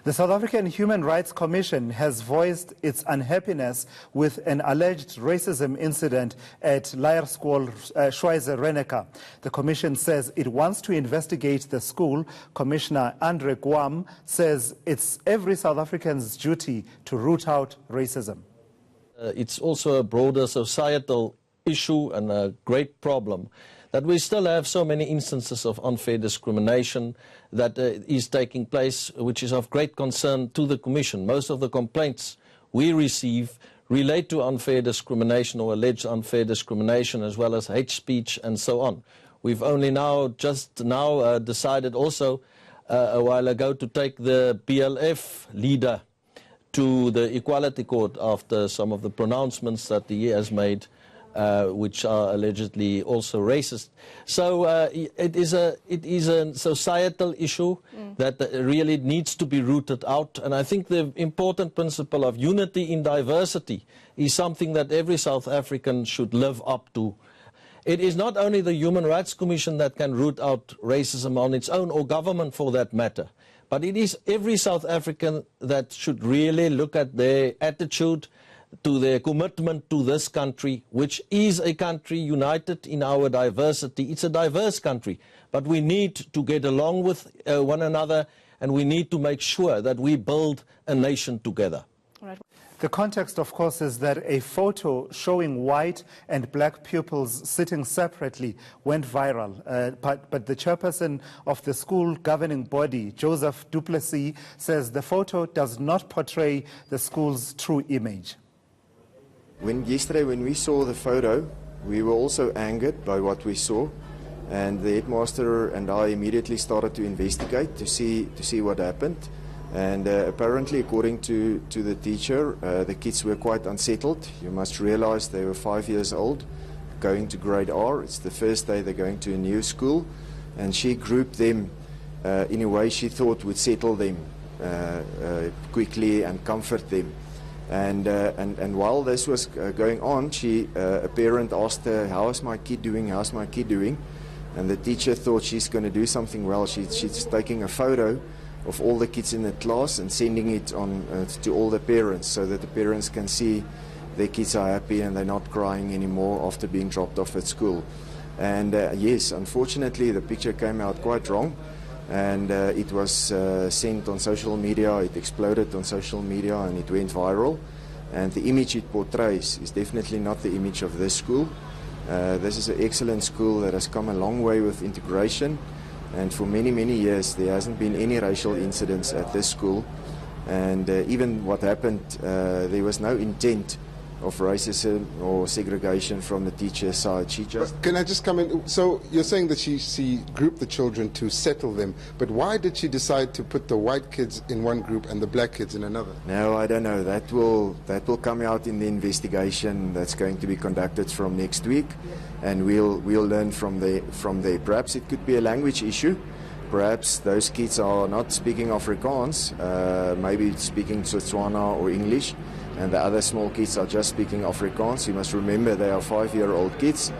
The South African Human Rights Commission has voiced its unhappiness with an alleged racism incident at Laerskool Schweizer Reneke. The Commission says it wants to investigate the school. Commissioner Andre Guam says it's every South African's duty to root out racism. It's also a broader societal issue and a great problem that we still have so many instances of unfair discrimination that is taking place, which is of great concern to the Commission. Most of the complaints we receive relate to unfair discrimination or alleged unfair discrimination, as well as hate speech and so on. We've only just now decided also a while ago to take the PLF leader to the Equality Court after some of the pronouncements that he has made, which are allegedly also racist. So it is a societal issue that really needs to be rooted out. And I think the important principle of unity in diversity is something that every South African should live up to. It is not only the Human Rights Commission that can root out racism on its own, or government for that matter, but it is every South African that should really look at their attitude, to their commitment to this country, which is a country united in our diversity. It's a diverse country, but we need to get along with one another, and we need to make sure that we build a nation together. Right. The context, of course, is that a photo showing white and black pupils sitting separately went viral. But the chairperson of the school governing body, Joseph Du Plessis, says the photo does not portray the school's true image. Yesterday when we saw the photo, we were also angered by what we saw, and the headmaster and I immediately started to investigate to see what happened. And apparently, according to the teacher, the kids were quite unsettled. You must realize they were 5 years old, going to grade R. It's the first day they're going to a new school, and she grouped them in a way she thought would settle them quickly and comfort them. And while this was going on, a parent asked her, "How is my kid doing? How's my kid doing?" And the teacher thought she's going to do something well. She's taking a photo of all the kids in the class and sending it on to all the parents, so that the parents can see their kids are happy and they're not crying anymore after being dropped off at school. And yes, unfortunately, the picture came out quite wrong. And it was sent on social media, it exploded on social media, and it went viral. And the image it portrays is definitely not the image of this school. This is an excellent school that has come a long way with integration, and for many, many years there hasn't been any racial incidents at this school. And even what happened, there was no intent of racism or segregation from the teacher's side. Can I just come in? So you're saying that she grouped the children to settle them, but why did she decide to put the white kids in one group and the black kids in another? No, I don't know. That will come out in the investigation that's going to be conducted from next week, and we'll learn from there. Perhaps it could be a language issue. Perhaps those kids are not speaking Afrikaans, maybe speaking Setswana or English, and the other small kids are just speaking Afrikaans. You must remember they are 5-year-old kids,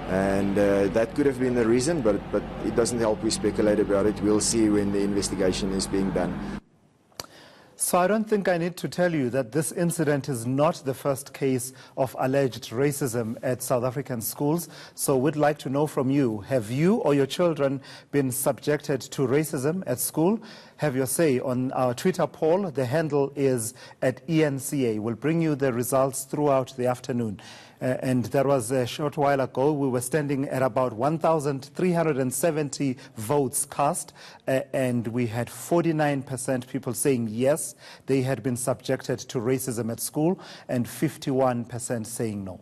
and that could have been the reason, but it doesn't help we speculate about it. We'll see when the investigation is being done. So I don't think I need to tell you that this incident is not the first case of alleged racism at South African schools. So we'd like to know from you, have you or your children been subjected to racism at school? Have your say on our Twitter poll. The handle is @ENCA. We'll bring you the results throughout the afternoon. And that was a short while ago. We were standing at about 1,370 votes cast, and we had 49% people saying yes, they had been subjected to racism at school, and 51% saying no.